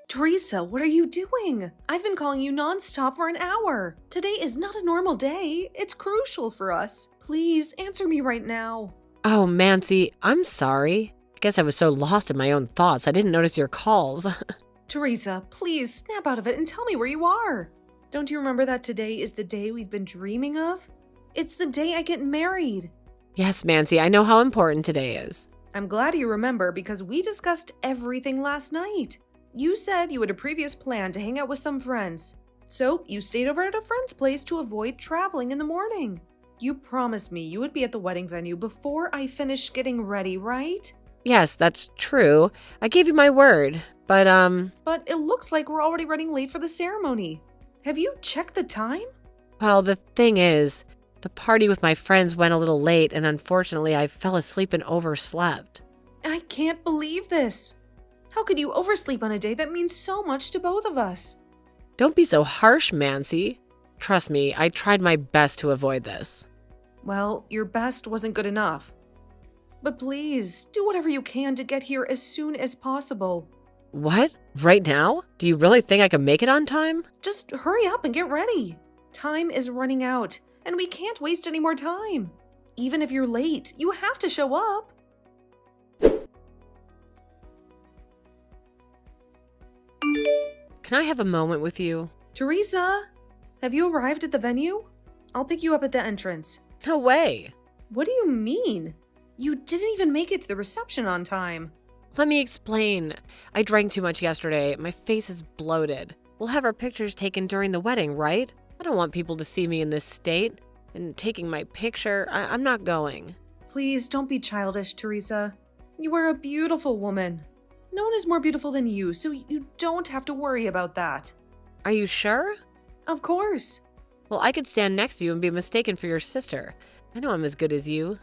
Teresa, what are you doing? I've been calling you nonstop for an hour. Today is not a normal day. It's crucial for us. Please answer me right now. Oh, Mancy, I'm sorry. I guess I was so lost in my own thoughts I didn't notice your calls. Teresa, please snap out of it and tell me where you are. Don't you remember that today is the day we've been dreaming of? It's the day I get married. Yes, Mancy, I know how important today is. I'm glad you remember because we discussed everything last night. You said you had a previous plan to hang out with some friends. So you stayed over at a friend's place to avoid traveling in the morning. You promised me you would be at the wedding venue before I finished getting ready, right? Yes, that's true. I gave you my word, but But it looks like we're already running late for the ceremony. Have you checked the time? well, the thing is, the party with my friends went a little late and unfortunately I fell asleep and overslept. I can't believe this. How could you oversleep on a day that means so much to both of us? Don't be so harsh, Mancy. Trust me, I tried my best to avoid this. Well, your best wasn't good enough. But please, do whatever you can to get here as soon as possible. What? Right now? Do you really think I can make it on time? Just hurry up and get ready. Time is running out, and we can't waste any more time. Even if you're late, you have to show up. Can I have a moment with you? Teresa, have you arrived at the venue? I'll pick you up at the entrance. No way. What do you mean? You didn't even make it to the reception on time. Let me explain. I drank too much yesterday. My face is bloated. We'll have our pictures taken during the wedding, right? I don't want people to see me in this state. And taking my picture, I'm not going. Please don't be childish, Teresa. You are a beautiful woman. No one is more beautiful than you, so you don't have to worry about that. Are you sure? Of course. Well, I could stand next to you and be mistaken for your sister. I know I'm as good as you.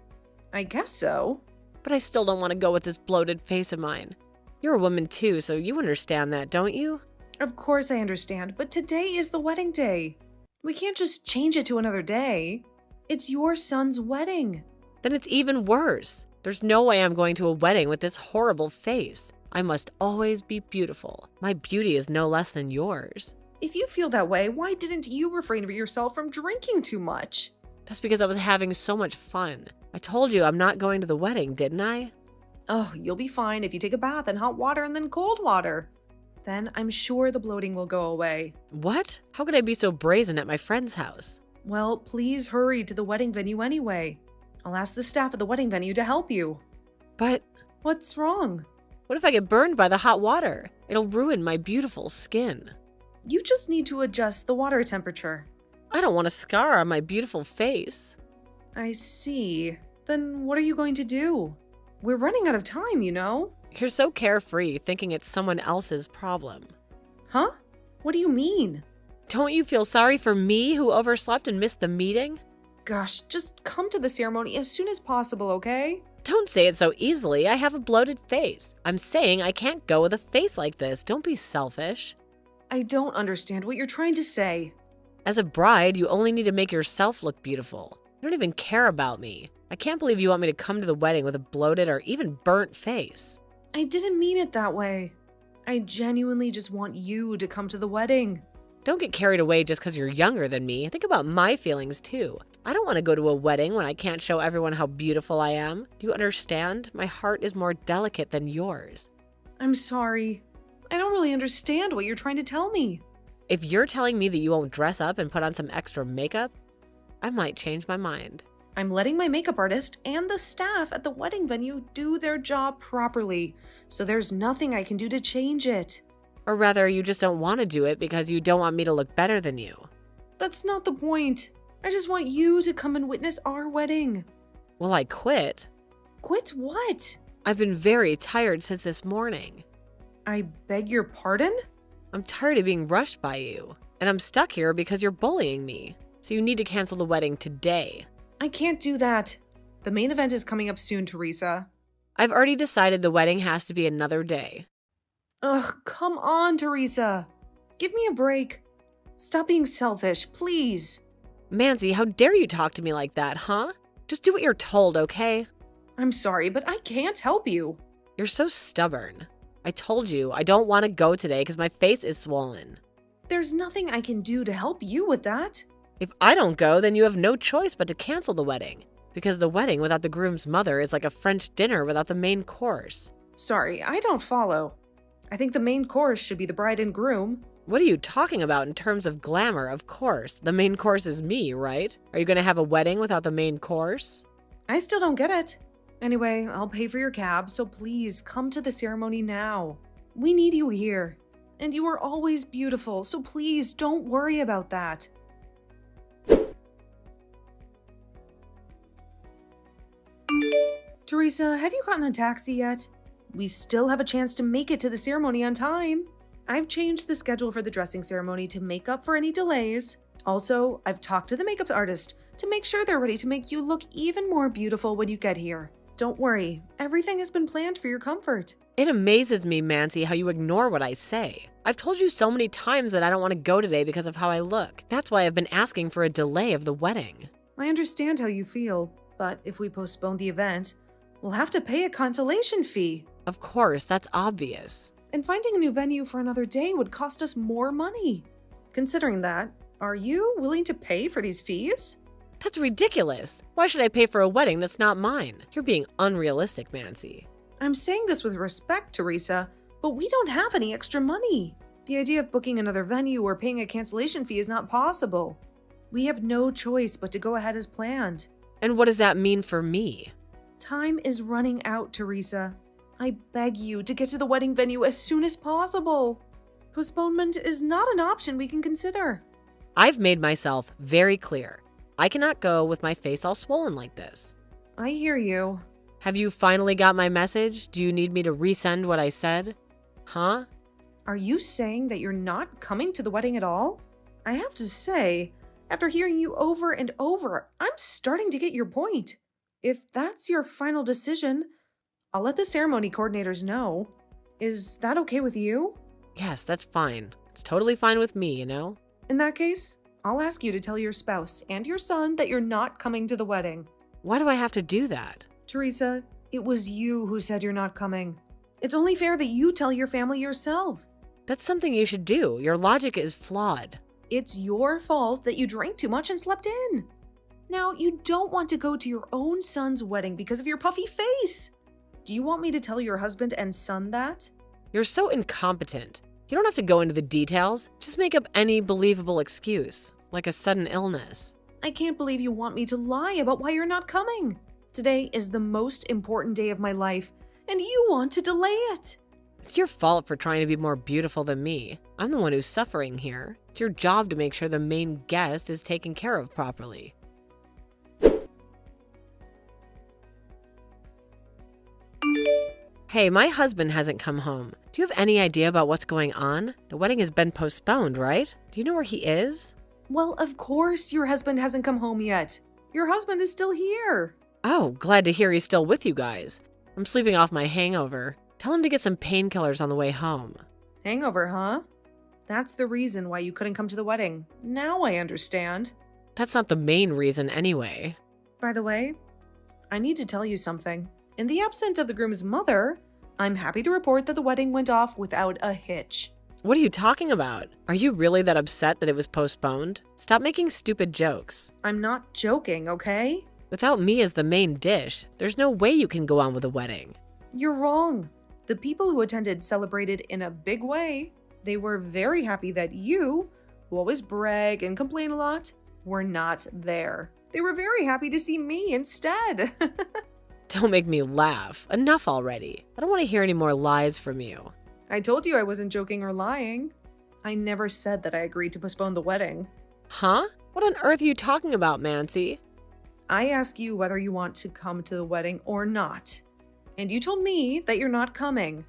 I guess so. But I still don't want to go with this bloated face of mine. You're a woman too, so you understand that, don't you? Of course I understand, but today is the wedding day. We can't just change it to another day. It's your son's wedding. Then it's even worse. There's no way I'm going to a wedding with this horrible face. I must always be beautiful. My beauty is no less than yours. If you feel that way, why didn't you refrain yourself from drinking too much? That's because I was having so much fun. I told you I'm not going to the wedding, didn't I? Oh, you'll be fine if you take a bath in hot water and then cold water. Then I'm sure the bloating will go away. What? How could I be so brazen at my friend's house? Well, please hurry to the wedding venue anyway. I'll ask the staff at the wedding venue to help you. But What's wrong? what if I get burned by the hot water? It'll ruin my beautiful skin. You just need to adjust the water temperature. I don't want a scar on my beautiful face. I see. Then what are you going to do? We're running out of time, you know? You're so carefree, thinking it's someone else's problem. Huh? What do you mean? Don't you feel sorry for me who overslept and missed the meeting? Gosh, just come to the ceremony as soon as possible, okay? Don't say it so easily. I have a bloated face. I'm saying I can't go with a face like this. Don't be selfish. I don't understand what you're trying to say. As a bride, you only need to make yourself look beautiful. You don't even care about me. I can't believe you want me to come to the wedding with a bloated or even burnt face. I didn't mean it that way. I genuinely just want you to come to the wedding. Don't get carried away just because you're younger than me. Think about my feelings too. I don't want to go to a wedding when I can't show everyone how beautiful I am. Do you understand? My heart is more delicate than yours. I'm sorry. I don't really understand what you're trying to tell me. If you're telling me that you won't dress up and put on some extra makeup, I might change my mind. I'm letting my makeup artist and the staff at the wedding venue do their job properly, so there's nothing I can do to change it. Or rather, you just don't want to do it because you don't want me to look better than you. That's not the point. I just want you to come and witness our wedding. Will I quit? Quit what? I've been very tired since this morning. I beg your pardon? I'm tired of being rushed by you. And I'm stuck here because you're bullying me. So you need to cancel the wedding today. I can't do that. The main event is coming up soon, Teresa. I've already decided the wedding has to be another day. Ugh, come on, Teresa. Give me a break. Stop being selfish, please. Mancy, how dare you talk to me like that, huh? Just do what you're told, okay? I'm sorry, but I can't help you. You're so stubborn. I told you, I don't want to go today because my face is swollen. There's nothing I can do to help you with that. If I don't go, then you have no choice but to cancel the wedding. Because the wedding without the groom's mother is like a French dinner without the main course. Sorry, I don't follow. I think the main course should be the bride and groom. What are you talking about in terms of glamour? Of course. The main course is me, right? Are you going to have a wedding without the main course? I still don't get it. Anyway, I'll pay for your cab, so please come to the ceremony now. We need you here. And you are always beautiful, so please don't worry about that. Teresa, have you gotten a taxi yet? We still have a chance to make it to the ceremony on time. I've changed the schedule for the dressing ceremony to make up for any delays. Also, I've talked to the makeup artist to make sure they're ready to make you look even more beautiful when you get here. Don't worry, everything has been planned for your comfort. It amazes me, Mancy, how you ignore what I say. I've told you so many times that I don't want to go today because of how I look. That's why I've been asking for a delay of the wedding. I understand how you feel, but if we postpone the event, we'll have to pay a cancellation fee. Of course, that's obvious. And finding a new venue for another day would cost us more money. Considering that, are you willing to pay for these fees? That's ridiculous. Why should I pay for a wedding that's not mine? You're being unrealistic, Mancy. I'm saying this with respect, Teresa, but we don't have any extra money. The idea of booking another venue or paying a cancellation fee is not possible. We have no choice but to go ahead as planned. And what does that mean for me? Time is running out, Teresa. I beg you to get to the wedding venue as soon as possible. Postponement is not an option we can consider. I've made myself very clear. I cannot go with my face all swollen like this. I hear you. Have you finally got my message? Do you need me to resend what I said? Huh? Are you saying that you're not coming to the wedding at all? I have to say, after hearing you over and over, I'm starting to get your point. If that's your final decision, I'll let the ceremony coordinators know. Is that okay with you? Yes, that's fine. It's totally fine with me, you know? In that case, I'll ask you to tell your spouse and your son that you're not coming to the wedding. Why do I have to do that? Teresa, it was you who said you're not coming. It's only fair that you tell your family yourself. That's something you should do. Your logic is flawed. It's your fault that you drank too much and slept in. Now, you don't want to go to your own son's wedding because of your puffy face. Do you want me to tell your husband and son that? You're so incompetent. You don't have to go into the details. Just make up any believable excuse, like a sudden illness. I can't believe you want me to lie about why you're not coming. Today is the most important day of my life, and you want to delay it. It's your fault for trying to be more beautiful than me. I'm the one who's suffering here. It's your job to make sure the main guest is taken care of properly. Hey, my husband hasn't come home. Do you have any idea about what's going on? The wedding has been postponed, right? Do you know where he is? Well, of course your husband hasn't come home yet. Your husband is still here. Oh, glad to hear he's still with you guys. I'm sleeping off my hangover. Tell him to get some painkillers on the way home. Hangover, huh? That's the reason why you couldn't come to the wedding. Now I understand. That's not the main reason anyway. By the way, I need to tell you something. In the absence of the groom's mother, I'm happy to report that the wedding went off without a hitch. What are you talking about? Are you really that upset that it was postponed? Stop making stupid jokes. I'm not joking, okay? Without me as the main dish, there's no way you can go on with a wedding. You're wrong. The people who attended celebrated in a big way. They were very happy that you, who always brag and complain a lot, were not there. They were very happy to see me instead. Don't make me laugh. Enough already. I don't want to hear any more lies from you. I told you I wasn't joking or lying. I never said that I agreed to postpone the wedding. Huh? What on earth are you talking about, Mancy? I asked you whether you want to come to the wedding or not. And you told me that you're not coming.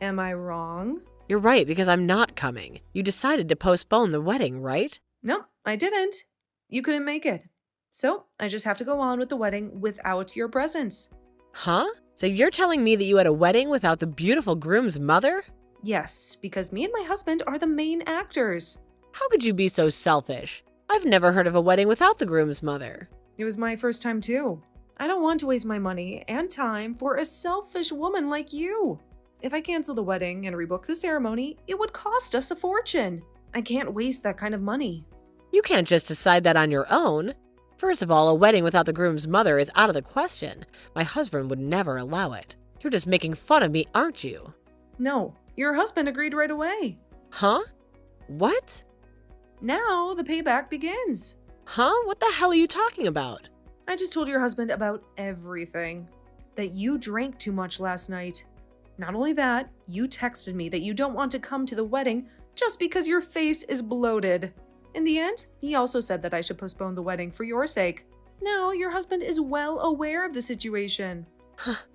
Am I wrong? You're right, because I'm not coming. You decided to postpone the wedding, right? No, I didn't. You couldn't make it. So I just have to go on with the wedding without your presence. Huh? So you're telling me that you had a wedding without the beautiful groom's mother? Yes, because me and my husband are the main actors. How could you be so selfish? I've never heard of a wedding without the groom's mother. It was my first time too. I don't want to waste my money and time for a selfish woman like you. If I cancel the wedding and rebook the ceremony, it would cost us a fortune. I can't waste that kind of money. You can't just decide that on your own. First of all, a wedding without the groom's mother is out of the question. My husband would never allow it. You're just making fun of me, aren't you? No, your husband agreed right away. Huh? What? Now the payback begins. Huh? What the hell are you talking about? I just told your husband about everything. That you drank too much last night. Not only that, you texted me that you don't want to come to the wedding just because your face is bloated. In the end, he also said that I should postpone the wedding for your sake. Now your husband is well aware of the situation.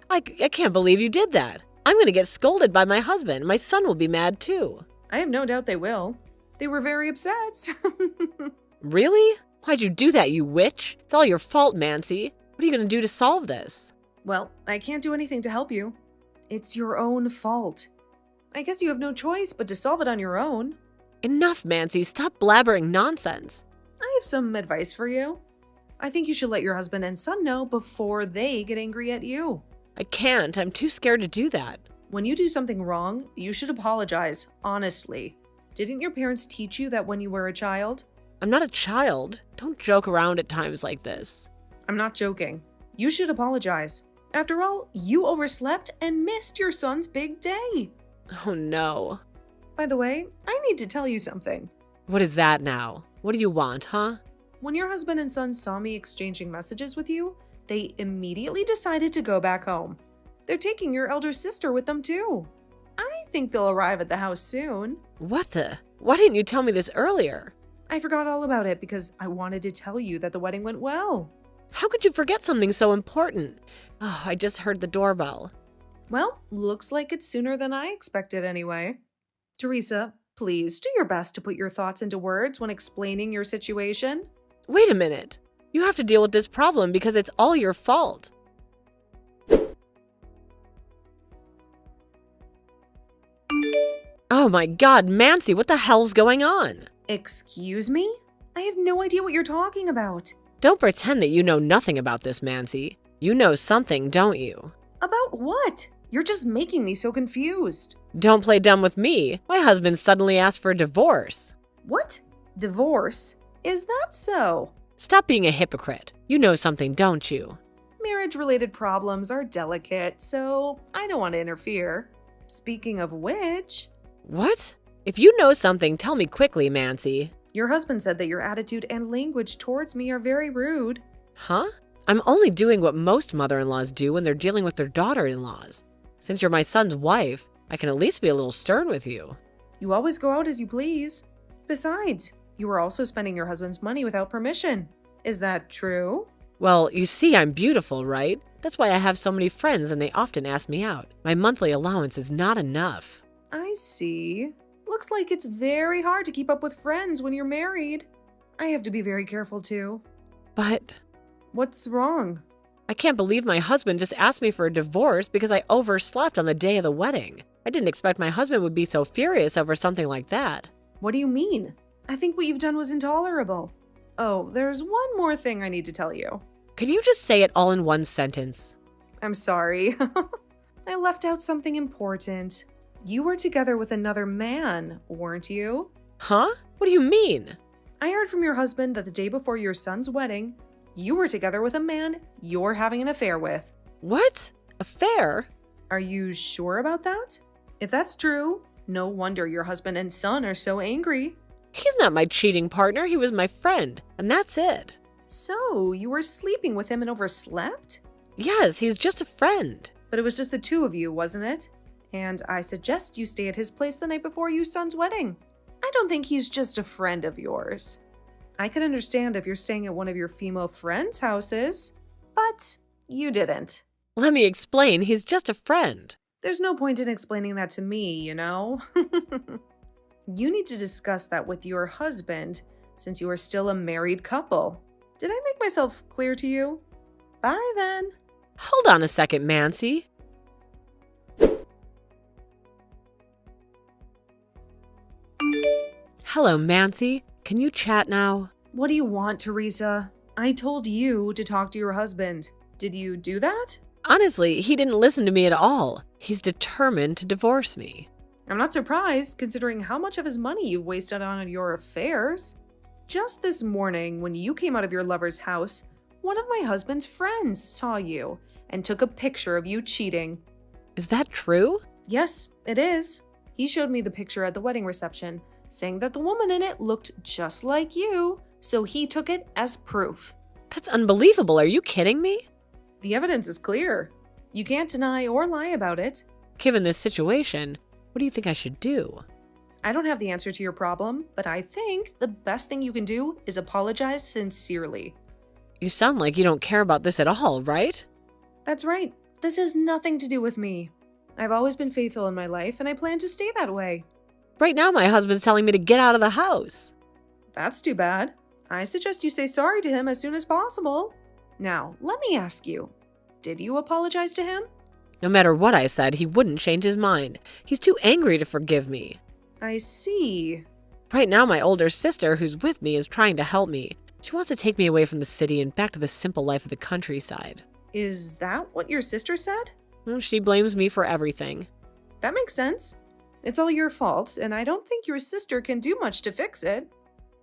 I can't believe you did that. I'm gonna get scolded by my husband. My son will be mad too. I have no doubt they will. They were very upset. Really? Why'd you do that, you witch? It's all your fault, Mancy. What are you gonna do to solve this? Well, I can't do anything to help you. It's your own fault. I guess you have no choice but to solve it on your own. Enough, Mancy. Stop blabbering nonsense. I have some advice for you. I think you should let your husband and son know before they get angry at you. I can't. I'm too scared to do that. When you do something wrong, you should apologize, honestly. Didn't your parents teach you that when you were a child? I'm not a child. Don't joke around at times like this. I'm not joking. You should apologize. After all, you overslept and missed your son's big day. Oh no. By the way, I need to tell you something. What is that now? What do you want, huh? When your husband and son saw me exchanging messages with you, they immediately decided to go back home. They're taking your elder sister with them too. I think they'll arrive at the house soon. What the? Why didn't you tell me this earlier? I forgot all about it because I wanted to tell you that the wedding went well. How could you forget something so important? Oh, I just heard the doorbell. Well, looks like it's sooner than I expected anyway. Teresa, please do your best to put your thoughts into words when explaining your situation. Wait a minute. You have to deal with this problem because it's all your fault. Oh my God, Mancy, what the hell's going on? Excuse me? I have no idea what you're talking about. Don't pretend that you know nothing about this, Mancy. You know something, don't you? About what? You're just making me so confused. Don't play dumb with me. My husband suddenly asked for a divorce. What? Divorce? Is that so? Stop being a hypocrite. You know something, don't you? Marriage-related problems are delicate, so I don't want to interfere. Speaking of which... What? If you know something, tell me quickly, Mancy. Your husband said that your attitude and language towards me are very rude. Huh? I'm only doing what most mother-in-laws do when they're dealing with their daughter-in-laws. Since you're my son's wife, I can at least be a little stern with you. You always go out as you please. Besides, you are also spending your husband's money without permission. Is that true? Well, you see, I'm beautiful, right? That's why I have so many friends and they often ask me out. My monthly allowance is not enough. I see. Looks like it's very hard to keep up with friends when you're married. I have to be very careful too. But What's wrong? I can't believe my husband just asked me for a divorce because I overslept on the day of the wedding. I didn't expect my husband would be so furious over something like that. What do you mean? I think what you've done was intolerable. Oh, there's one more thing I need to tell you. Could you just say it all in one sentence? I'm sorry. I left out something important. You were together with another man, weren't you? Huh? What do you mean? I heard from your husband that the day before your son's wedding, you were together with a man you're having an affair with. What? Affair? Are you sure about that? If that's true, no wonder your husband and son are so angry. He's not my cheating partner. He was my friend. And that's it. So, you were sleeping with him and overslept? Yes, he's just a friend. But it was just the two of you, wasn't it? And I suggest you stay at his place the night before your son's wedding. I don't think he's just a friend of yours. I could understand if you're staying at one of your female friends' houses, but you didn't. Let me explain. He's just a friend. There's no point in explaining that to me, you know? You need to discuss that with your husband, since you are still a married couple. Did I make myself clear to you? Bye then. Hold on a second, Mancy. Hello, Mancy. Can you chat now? What do you want, Teresa? I told you to talk to your husband. Did you do that? Honestly, he didn't listen to me at all. He's determined to divorce me. I'm not surprised, considering how much of his money you've wasted on your affairs. Just this morning, when you came out of your lover's house, one of my husband's friends saw you and took a picture of you cheating. Is that true? Yes, it is. He showed me the picture at the wedding reception, saying that the woman in it looked just like you, so he took it as proof. That's unbelievable. Are you kidding me? The evidence is clear. You can't deny or lie about it. Given this situation, what do you think I should do? I don't have the answer to your problem, but I think the best thing you can do is apologize sincerely. You sound like you don't care about this at all, right? That's right. This has nothing to do with me. I've always been faithful in my life, and I plan to stay that way. Right now, my husband's telling me to get out of the house. That's too bad. I suggest you say sorry to him as soon as possible. Now, let me ask you, did you apologize to him? No matter what I said, he wouldn't change his mind. He's too angry to forgive me. I see. Right now, my older sister, who's with me, is trying to help me. She wants to take me away from the city and back to the simple life of the countryside. Is that what your sister said? Well, she blames me for everything. That makes sense. It's all your fault, and I don't think your sister can do much to fix it.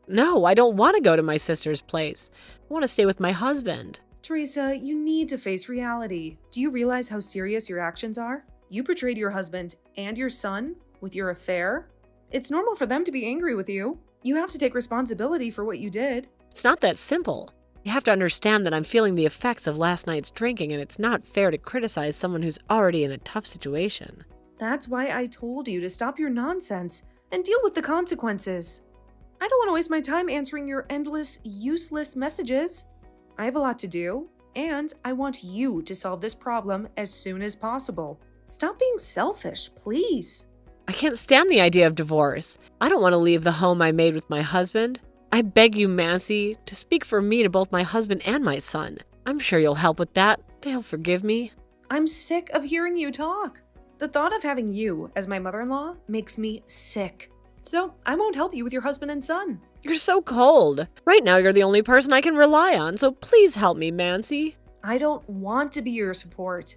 No, I don't want to go to my sister's place. I want to stay with my husband. Teresa, you need to face reality. Do you realize how serious your actions are? You betrayed your husband and your son with your affair. It's normal for them to be angry with you. You have to take responsibility for what you did. It's not that simple. You have to understand that I'm feeling the effects of last night's drinking, and it's not fair to criticize someone who's already in a tough situation. That's why I told you to stop your nonsense and deal with the consequences. I don't want to waste my time answering your endless, useless messages. I have a lot to do, and I want you to solve this problem as soon as possible. Stop being selfish, please. I can't stand the idea of divorce. I don't want to leave the home I made with my husband. I beg you, Mancy, to speak for me to both my husband and my son. I'm sure you'll help with that. They'll forgive me. I'm sick of hearing you talk. The thought of having you as my mother-in-law makes me sick. So I won't help you with your husband and son. You're so cold. Right now, you're the only person I can rely on, so please help me, Mancy. I don't want to be your support.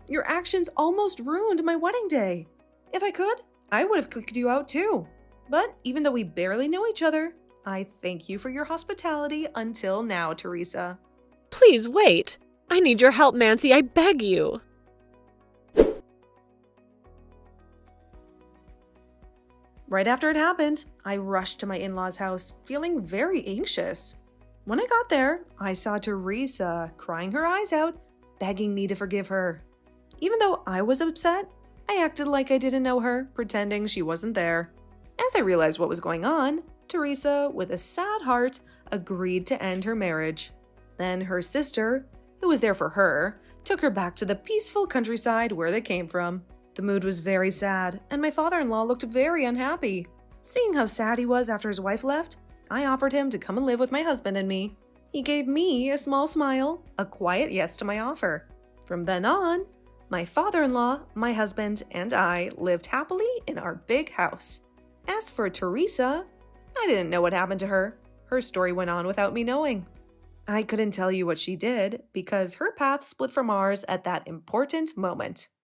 Your actions almost ruined my wedding day. If I could, I would have kicked you out too. But even though we barely know each other, I thank you for your hospitality until now, Teresa. Please wait. I need your help, Mancy. I beg you. Right after it happened, I rushed to my in-laws' house, feeling very anxious. When I got there, I saw Teresa crying her eyes out, begging me to forgive her. Even though I was upset, I acted like I didn't know her, pretending she wasn't there. As I realized what was going on, Teresa, with a sad heart, agreed to end her marriage. Then her sister, who was there for her, took her back to the peaceful countryside where they came from. The mood was very sad, and my father-in-law looked very unhappy. Seeing how sad he was after his wife left, I offered him to come and live with my husband and me. He gave me a small smile, a quiet yes to my offer. From then on, my father-in-law, my husband, and I lived happily in our big house. As for Teresa, I didn't know what happened to her. Her story went on without me knowing. I couldn't tell you what she did because her path split from ours at that important moment.